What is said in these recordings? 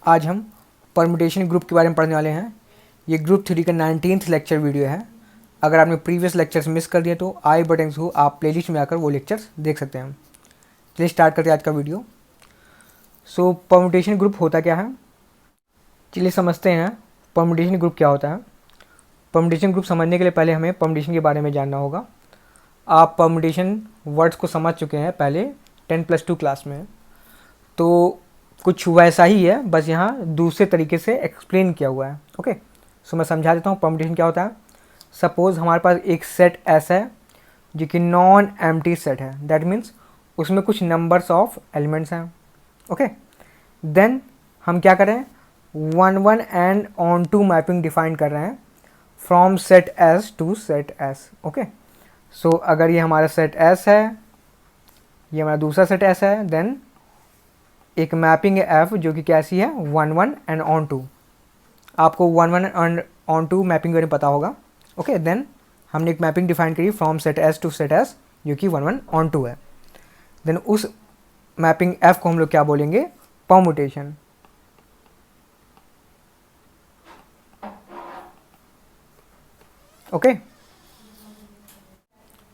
आज हम permutation group के बारे में पढ़ने वाले हैं। ये ग्रुप थ्योरी का 19th लेक्चर वीडियो है। अगर आपने प्रीवियस लेक्चर्स मिस कर दिए तो आई बटन को आप प्लेलिस्ट में आकर वो लेक्चर्स देख सकते हैं। चलिए स्टार्ट करते हैं आज का वीडियो। सो परम्यूटेशन ग्रुप होता क्या है, चलिए समझते हैं परम्यूटेशन ग्रुप क्या होता है। परम्यूटेशन ग्रुप समझने के लिए पहले हमें परम्यूटेशन के बारे में जानना होगा। आप परम्यूटेशन वर्ड्स को समझ चुके हैं पहले 10+2 क्लास में, तो कुछ वैसा ही है, बस यहाँ दूसरे तरीके से एक्सप्लेन किया हुआ है। ओके, सो मैं समझा देता हूँ परम्यूटेशन क्या होता है। सपोज़ हमारे पास एक सेट ऐसा है जो कि नॉन एम्प्टी सेट है, दैट मीन्स उसमें कुछ नंबर्स ऑफ एलिमेंट्स हैं। ओके, देन हम क्या करें, 1 1 and onto mapping define कर रहे हैं from set S to set S. Okay, so अगर ये हमारा सेट एस है, ये हमारा दूसरा सेट एस है, देन एक मैपिंग है एफ जो कि कैसी है 1 1 एंड ऑन टू। आपको 1 1 एंड ऑन टू मैपिंग के बारे में पता होगा। ओके, देन हमने एक मैपिंग डिफाइन करी from set S to set S जो कि 1 1 ऑन टू है। देन उस मैपिंग एफ को हम लोग क्या बोलेंगे, परम्यूटेशन। ओके,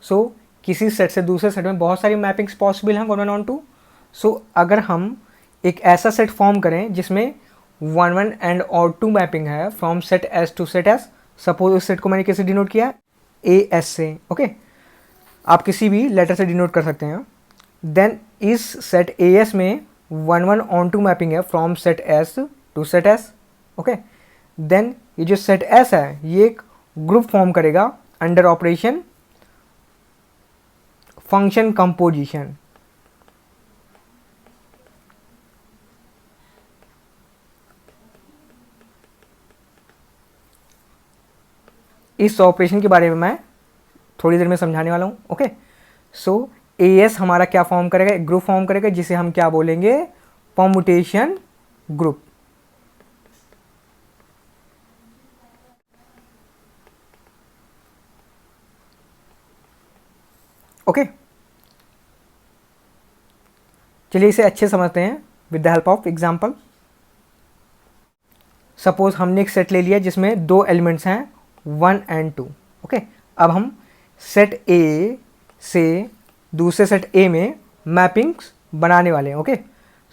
सो किसी सेट से दूसरे सेट में बहुत सारी मैपिंग्स पॉसिबल हैं 1 1 ऑन टू। सो अगर हम एक ऐसा सेट फॉर्म करें जिसमें 1 1 एंड और टू मैपिंग है from set S to set S, suppose उस सेट को मैंने कैसे डिनोट किया, ए एस से। ओके, आप किसी भी लेटर से डिनोट कर सकते हैं। देन इस सेट ए एस में 1 1 ऑन टू मैपिंग है from set S to set S. Okay, then ये जो सेट एस है ये एक ग्रुप फॉर्म करेगा अंडर ऑपरेशन फंक्शन कंपोजिशन। इस ऑपरेशन के बारे में मैं थोड़ी देर में समझाने वाला हूँ। ओके, सो ए एस हमारा क्या फॉर्म करेगा, एक ग्रुप फॉर्म करेगा जिसे हम क्या बोलेंगे, परम्यूटेशन ग्रुप। ओके, चलिए इसे अच्छे समझते हैं with the help of example. Suppose हमने एक सेट ले लिया जिसमें दो एलिमेंट्स हैं 1 एंड 2। ओके, अब हम सेट ए से दूसरे सेट ए में मैपिंग्स बनाने वाले हैं। ओके,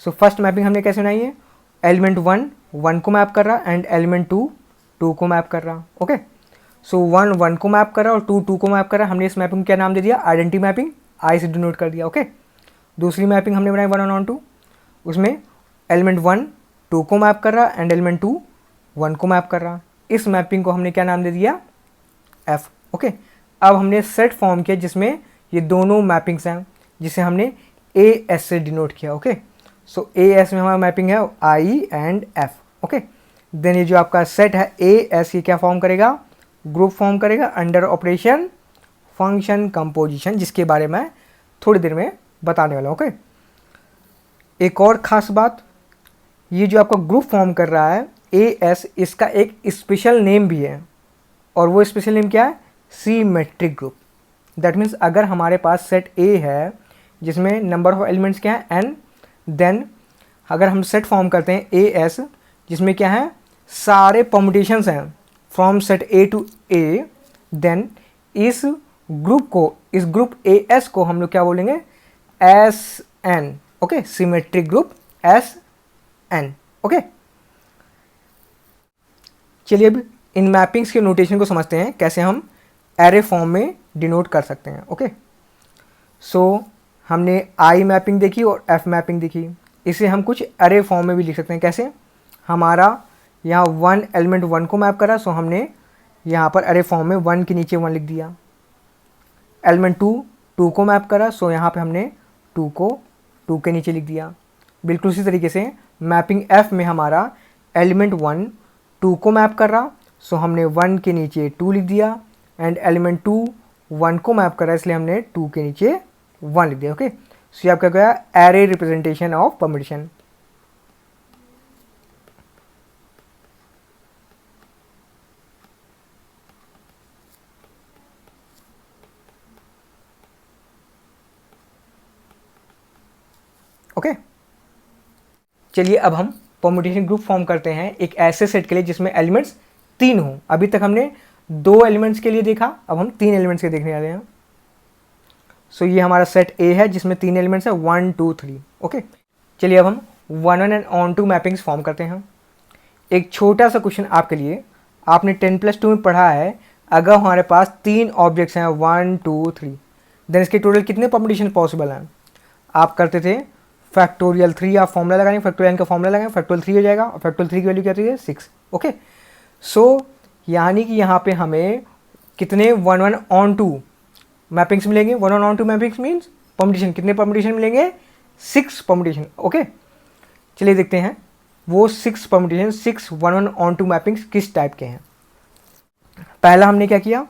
सो फर्स्ट मैपिंग हमने कैसे बनाई है, एलिमेंट 1 1 को मैप कर रहा एंड एलिमेंट 2 2 को मैप कर रहा। ओके, सो 1 1 को मैप कर रहा और 2 2 को मैप कर रहा। हमने इस मैपिंग को क्या नाम दे दिया, आइडेंटिटी मैपिंग, आई से डिनोट कर दिया। ओके, दूसरी मैपिंग हमने बनाई 1 ऑन 2, उसमें एलिमेंट 1 2 को मैप कर रहा एंड एलिमेंट 2 1 को मैप कर रहा। इस मैपिंग को हमने क्या नाम दे दिया, एफ। ओके, अब हमने सेट फॉर्म किया जिसमें ये दोनों मैपिंग्स हैं जिसे हमने ए एस से डिनोट किया। ओके, सो ए एस में हमारा मैपिंग है आई एंड एफ। ओके, देन ये जो आपका सेट है ए एस ये क्या फॉर्म करेगा, ग्रुप फॉर्म करेगा अंडर ऑपरेशन फंक्शन कंपोजिशन, जिसके बारे में थोड़ी देर में बताने वाला हूँ। ओके, एक और ख़ास बात, ये जो आपका ग्रुप फॉर्म कर रहा है ए एस, इसका एक स्पेशल नेम भी है और वो स्पेशल नेम क्या है, सिमेट्रिक ग्रुप। दैट मीन्स अगर हमारे पास सेट ए है जिसमें नंबर ऑफ एलिमेंट्स क्या है n, देन अगर हम सेट फॉर्म करते हैं ए एस जिसमें क्या है सारे परम्यूटेशंस हैं from set A to A, then इस ग्रुप को, इस ग्रुप ए एस को हम लोग क्या बोलेंगे, S N. Okay, symmetric group S N. Okay, चलिए अब इन मैपिंग्स के नोटेशन को समझते हैं कैसे हम एरे फॉर्म में डिनोट कर सकते हैं। ओके, सो हमने आई मैपिंग देखी और एफ मैपिंग देखी, इसे हम कुछ एरे फॉर्म में भी लिख सकते हैं। कैसे, हमारा यहाँ 1 एलिमेंट 1 को मैप करा, सो हमने यहाँ पर एरे फॉर्म में 1 के नीचे 1 लिख दिया। एलिमेंट 2 2 को मैप करा, सो यहाँ पे हमने 2 को 2 के नीचे लिख दिया। बिल्कुल उसी तरीके से मैपिंग एफ में हमारा एलिमेंट 1 2 को मैप कर रहा, सो हमने 1 के नीचे 2 लिख दिया एंड एलिमेंट 2 1 को मैप कर रहा है इसलिए हमने 2 के नीचे 1 लिख दिया। ओके, सो ये आपका गया array representation of permutation. Okay, चलिए अब हम परम्यूटेशन ग्रुप फॉर्म करते हैं एक ऐसे सेट के लिए जिसमें एलिमेंट्स 3 हों। अभी तक हमने 2 एलिमेंट्स के लिए देखा, अब हम 3 एलिमेंट्स के देखने वाले हैं। सो ये हमारा सेट ए है जिसमें 3 एलिमेंट्स है 1 2 3। ओके, चलिए अब हम 1 and onto mappings form करते हैं। एक छोटा सा क्वेश्चन आपके लिए, आपने 10+2 में पढ़ा है, अगर हमारे पास 3 ऑब्जेक्ट्स हैं 1 2 3, देन इसके टोटल कितने परम्यूटेशन पॉसिबल हैं। आप करते थे फैक्टोरियल 3, आप फॉर्मूला लगाएंगे, फैक्टोरियल का फॉर्मूला लगाएंगे, फैक्टोरियल 3 हो जाएगा और फैक्टोरियल 3 की वैल्यू क्या होती है 6। ओके, सो यानी कि यहाँ पे हमें कितने 1 1 ऑन टू मैपिंग्स मिलेंगे। 1 1 onto mappings means permutation, कितने परम्यूटेशन मिलेंगे 6 परम्यूटेशन। ओके, चलिए देखते हैं वो 6 परम्यूटेशन 6 1 1 ऑन टू मैपिंग्स किस टाइप के हैं। पहला हमने क्या किया,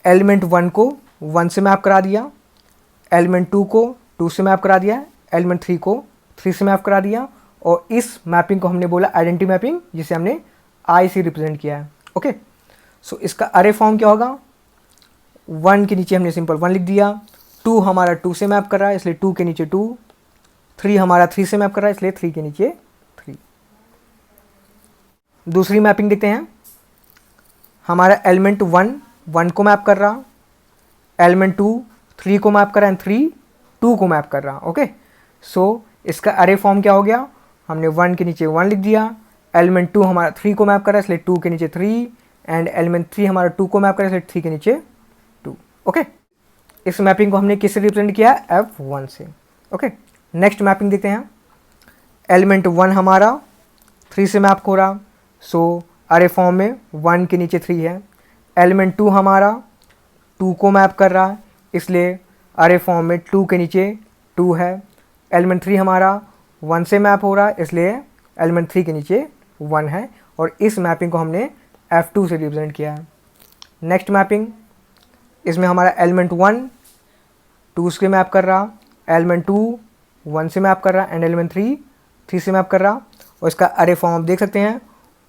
एलिमेंट 1 को 1 से मैप करा दिया, एलिमेंट 2 को 2 से मैप करा दिया, एलिमेंट 3 को 3 से मैप करा दिया, और इस मैपिंग को हमने बोला आइडेंटिटी मैपिंग, जिसे हमने आई से रिप्रेजेंट किया है। ओके, सो इसका अरे फॉर्म क्या होगा, 1 के नीचे हमने सिंपल 1 लिख दिया, 2 हमारा 2 से मैप कर रहा है इसलिए 2 के नीचे 2, 3 हमारा 3 से मैप कर रहा है इसलिए 3 के नीचे 3। दूसरी मैपिंग देखते हैं, हमारा एलिमेंट 1 1 को मैप कर रहा, एलिमेंट 2 3 को मैप कर रहा है, 3 2 को मैप कर रहा। ओके, सो इसका अरे फॉर्म क्या हो गया, हमने 1 के नीचे 1 लिख दिया, एलिमेंट 2 हमारा 3 को मैप कर रहा है इसलिए 2 के नीचे 3, एंड एलिमेंट 3 हमारा 2 को मैप कर रहा है इसलिए 3 के नीचे 2। ओके, इस मैपिंग को हमने किससे रिप्रेजेंट किया, F1 से। ओके, नेक्स्ट मैपिंग देखते हैं, एलिमेंट 1 हमारा 3 से मैप हो रहा, सो अरे फॉर्म में 1 के नीचे 3 है, एलिमेंट 2 हमारा 2 को मैप कर रहा है इसलिए अरे फॉर्म में 2 के नीचे 2 है, एलिमेंट 3 हमारा 1 से मैप हो रहा है इसलिए एलिमेंट 3 के नीचे 1 है, और इस मैपिंग को हमने F2 से रिप्रेजेंट किया है। नेक्स्ट मैपिंग, इसमें हमारा एलिमेंट 1 2 से मैप कर रहा, एलिमेंट 2 1 से मैप कर रहा, एंड एलिमेंट 3 3 से मैप कर रहा, और इसका अरे फॉर्म आप देख सकते हैं,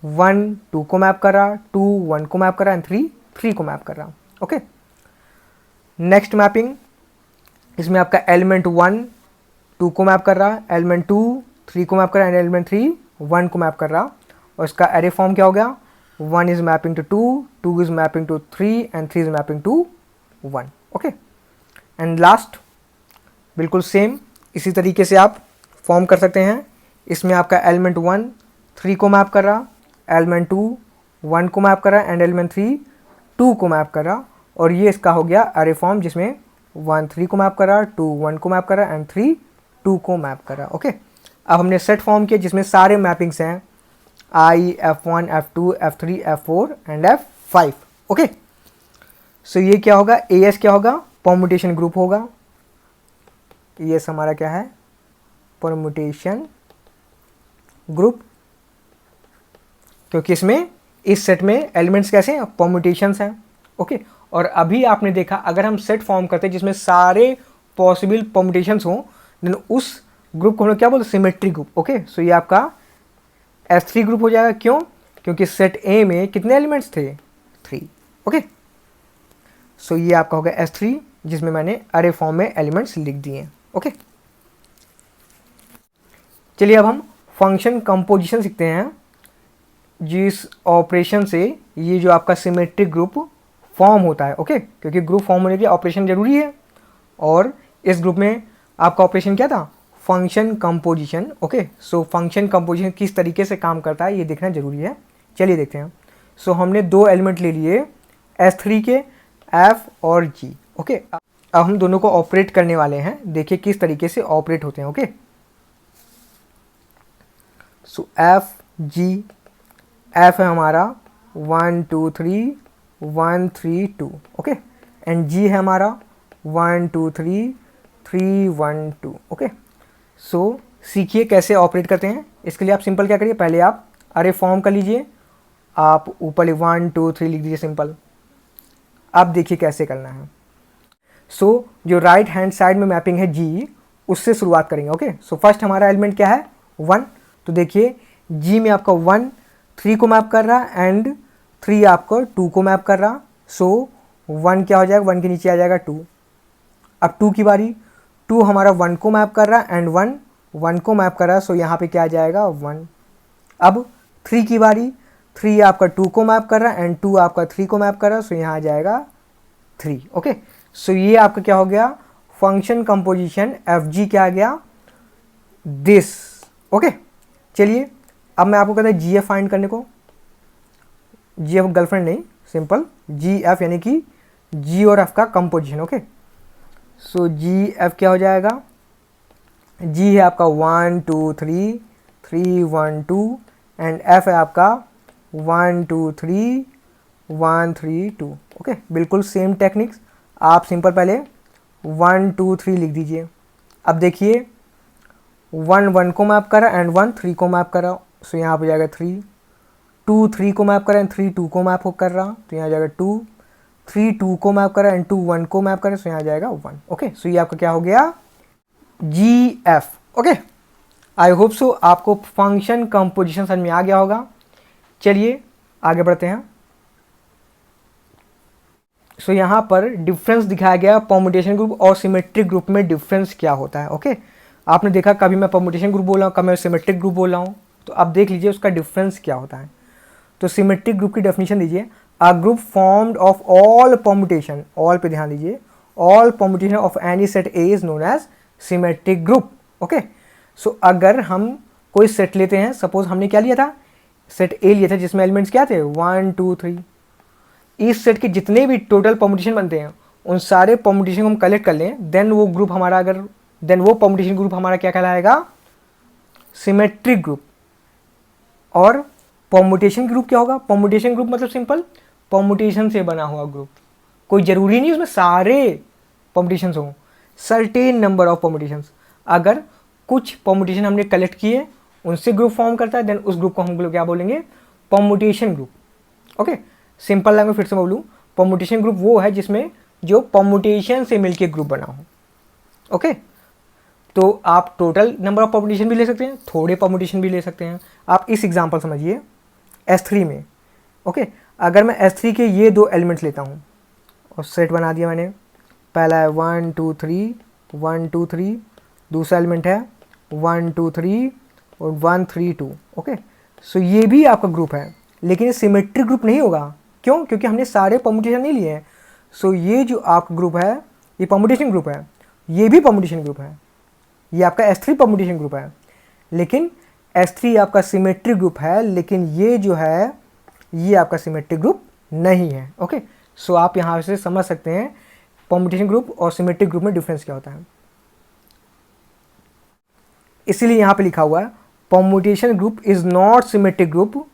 1 2 को मैप कर रहा, 2 1 को मैप कर रहा, एंड 3 3 को मैप कर रहा। ओके, नेक्स्ट मैपिंग, इसमें आपका एलिमेंट 1 2 को मैप कर रहा, एलिमेंट 2 3 को मैप कर रहा, एंड एलिमेंट 3 1 को मैप कर रहा, और इसका अरे फॉर्म क्या हो गया, 1 is mapping to 2, 2 is mapping to 3, and 3 is mapping to 1। Okay, and last बिल्कुल सेम इसी तरीके से आप फॉर्म कर सकते हैं। इसमें आपका एलिमेंट 1 3 को मैप कर रहा, एलिमेंट 2 1 को मैप कर रहा, एंड एलिमेंट 3 2 को मैप कर रहा, और ये इसका हो गया अरे फॉर्म जिसमें 1 3 को मैप कर रहा, 2 1 को मैप कर रहा, एंड 3 2 को मैप कर रहा। ओके, अब हमने सेट फॉर्म किया जिसमें सारे मैपिंग्स हैं I F1 F2 F3 F4 and F5। Okay, सो ये क्या होगा, AS क्या होगा, परम्यूटेशन ग्रुप होगा। AS हमारा क्या है, परम्यूटेशन ग्रुप, क्योंकि इसमें इस सेट में एलिमेंट्स कैसे हैं, परम्यूटेशंस हैं। ओके, और अभी आपने देखा अगर हम सेट फॉर्म करते हैं जिसमें सारे पॉसिबल परम्यूटेशंस हों, देन उस ग्रुप को हम लोग क्या बोलते हैं, सिमेट्री ग्रुप। ओके, सो ये आपका S3 ग्रुप हो जाएगा। क्यों, क्योंकि सेट ए में कितने एलिमेंट्स थे, 3। ओके, सो ये आपका होगा S3 जिसमें मैंने अरे फॉर्म में एलिमेंट्स लिख दिए। ओके, चलिए अब हम फंक्शन कंपोजिशन सीखते हैं, जिस ऑपरेशन से ये जो आपका सिमेट्रिक ग्रुप फॉर्म होता है। ओके, क्योंकि ग्रुप फॉर्म होने के लिए ऑपरेशन जरूरी है, और इस ग्रुप में आपका ऑपरेशन क्या था, function composition. Okay, so function composition किस तरीके से काम करता है ये देखना जरूरी है। चलिए देखते हैं। सो हमने 2 एलिमेंट ले लिए S3 के, F और G। ओके, अब हम दोनों को ऑपरेट करने वाले हैं, देखिए किस तरीके से ऑपरेट होते हैं। ओके, सो F G, F है हमारा 1 2 3 1 3 2। ओके, एंड G है हमारा 1 2 3 3 1 2। ओके, सो सीखिए कैसे ऑपरेट करते हैं। इसके लिए आप सिंपल क्या करिए, पहले आप अरे फॉर्म कर लीजिए, आप ऊपर 1 2 3 लिख दीजिए सिंपल। अब देखिए कैसे करना है। सो जो राइट हैंड साइड में मैपिंग है G, उससे शुरुआत करेंगे। ओके, सो फर्स्ट हमारा एलिमेंट क्या है, 1। तो देखिए G में आपका 1 3 को मैप कर रहा, एंड 3 आपको 2 को मैप कर रहा। सो 1 क्या हो जाएगा, 1 के नीचे आ जाएगा 2। अब 2 की बारी, 2 हमारा 1 को मैप कर रहा है, एंड 1 1 को मैप कर रहा है, सो यहाँ पे क्या आ जाएगा 1। अब 3 की बारी, 3 आपका 2 को मैप कर रहा है एंड 2 आपका 3 को मैप कर रहा है, सो यहाँ आ जाएगा 3। ओके, सो ये आपका क्या हो गया, फंक्शन कंपोजिशन एफ जी क्या आ गया, दिस। ओके, चलिए अब मैं आपको कहता है जी एफ फाइंड करने को। जी एफ गर्लफ्रेंड नहीं, सिंपल जी एफ यानी कि जी और एफ का कंपोजिशन। ओके, सो जी एफ क्या हो जाएगा, जी है आपका 1 2 3 3 1 2 एंड एफ है आपका 1 2 3 1 3 2। ओके, बिल्कुल सेम टेक्निक्स, आप सिंपल पहले 1 2 3 लिख दीजिए। अब देखिए 1 1 को मैप करा एंड 1 3 को मैप करा, सो यहाँ पर जाएगा 3। 2 3 को मैप करा एंड 3 2 को मैप कर रहा, तो यहाँ जाएगा 2। 3 2 को मैप करा एंड 2 1 को मैप करें, सो यहाँ जाएगा 1। ओके, सो ये आपका क्या हो गया, G F. Okay, I hope so आपको फंक्शन कंपोजिशन समझ में आ गया होगा। चलिए आगे बढ़ते हैं। सो यहाँ पर डिफरेंस दिखाया गया परमुटेशन ग्रुप और सिमेट्रिक ग्रुप में डिफरेंस क्या होता है। ओके, आपने देखा कभी मैं परमुटेशन ग्रुप बोल रहा हूँ, कभी मैं सिमेट्रिक ग्रुप बोल रहा हूँ, तो अब देख लीजिए उसका डिफरेंस क्या होता है। तो सिमेट्रिक ग्रुप की डेफिनेशन दीजिए, a group formed of all permutation, all पे ध्यान दीजिए, all permutation of any set A is known as symmetric group. Okay, so अगर हम कोई सेट लेते हैं, सपोज हमने क्या लिया था, सेट ए लिया था जिसमें एलिमेंट्स क्या थे 1 2 3, इस सेट के जितने भी टोटल परमुटेशन बनते हैं उन सारे परमुटेशन को हम कलेक्ट कर लें, देन वो ग्रुप हमारा देन वो परमुटेशन ग्रुप हमारा क्या कहलाएगा, सिमेट्रिक ग्रुप। और परमुटेशन ग्रुप क्या होगा, परमुटेशन ग्रुप मतलब सिंपल परमुटेशन से बना हुआ ग्रुप, कोई ज़रूरी नहीं उसमें सारे परमुटेशंस हों, सर्टेन नंबर ऑफ परमुटेशंस। अगर कुछ परमुटेशन हमने कलेक्ट किए उनसे ग्रुप फॉर्म करता है, देन उस ग्रुप को हम लोग क्या बोलेंगे, permutation group. Okay, simple language फिर से बोलूँ, परमुटेशन ग्रुप वो है जिसमें जो परमुटेशन से मिलके ग्रुप बना हो। ओके, तो आप टोटल नंबर ऑफ परमुटेशन भी ले सकते हैं, थोड़े परमुटेशन भी ले सकते हैं। आप इस एग्जांपल समझिए S3 में। ओके, अगर मैं S3 के ये 2 एलिमेंट्स लेता हूँ और सेट बना दिया मैंने, पहला है 1 2 3 1 2 3, दूसरा एलिमेंट है 1 2 3 और 1 3 2। ओके, सो ये भी आपका ग्रुप है, लेकिन ये सिमेट्रिक ग्रुप नहीं होगा। क्यों, क्योंकि हमने सारे परमुटेशन नहीं लिए हैं। सो ये जो आपका ग्रुप है ये परमुटेशन ग्रुप है, ये भी परमुटेशन ग्रुप है, ये आपका S3 परमुटेशन ग्रुप है, लेकिन S3 आपका सिमेट्रिक ग्रुप है, लेकिन ये जो है ये आपका सिमेट्रिक ग्रुप नहीं है। ओके, सो आप यहाँ से समझ सकते हैं परमुटेशन ग्रुप और सिमेट्रिक ग्रुप में डिफरेंस क्या होता है। इसीलिए यहाँ पे लिखा हुआ है permutation group is not symmetric group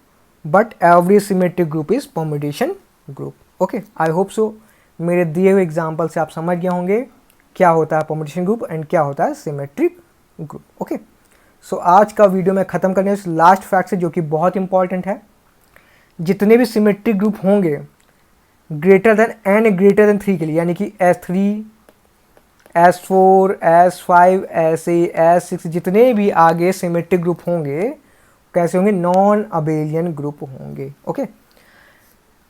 but every symmetric group is permutation group. Okay, I hope सो मेरे दिए हुए एग्जाम्पल से आप समझ गए होंगे क्या होता है परमुटेशन ग्रुप एंड क्या होता है सिमेट्रिक ग्रुप। ओके, सो आज का वीडियो मैं ख़त्म करने उस लास्ट फैक्ट से जो कि बहुत इंपॉर्टेंट है, जितने भी सिमेट्रिक ग्रुप होंगे greater than n greater than 3 के लिए, यानी कि S3 S4 S5 S8 S6 जितने भी आगे सिमेट्रिक ग्रुप होंगे कैसे होंगे, नॉन अबेलियन ग्रुप होंगे। ओके,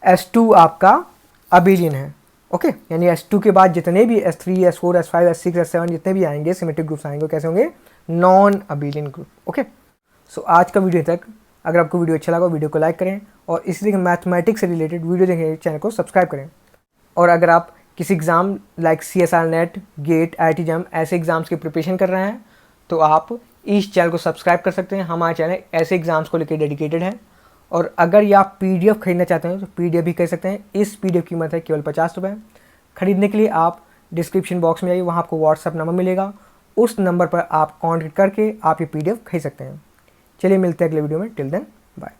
S2 आपका अबेलियन है। ओके, यानी S2 के बाद जितने भी S3 S4 S5 S6 S7 जितने भी आएंगे सिमेट्रिक ग्रुप्स आएंगे कैसे होंगे, नॉन अबेलियन ग्रुप। ओके, सो आज का वीडियो तक। अगर आपको वीडियो अच्छा लगा वीडियो को लाइक करें और इसी तरह मैथमेटिक्स से रिलेटेड वीडियो देखने चैनल को सब्सक्राइब करें। और अगर आप किसी exam like CSR NET GATE IIT JAM ऐसे एग्ज़ाम्स की प्रिपरेशन कर रहे हैं तो आप इस चैनल को सब्सक्राइब कर सकते हैं। हमारा चैनल ऐसे एग्ज़ाम्स को लेकर डेडिकेटेड है। और अगर ये आप PDF खरीदना चाहते हैं तो PDF भी कर सकते हैं। इस PDF की कीमत है केवल 50 रुपये। खरीदने के लिए आप डिस्क्रिप्शन बॉक्स में जाइए, वहाँ आपको WhatsApp नंबर मिलेगा, उस नंबर पर आप कॉन्टैक्ट करके आप ये PDF खरीद सकते हैं। चलिए मिलते हैं अगले वीडियो में, टिल देन बाय।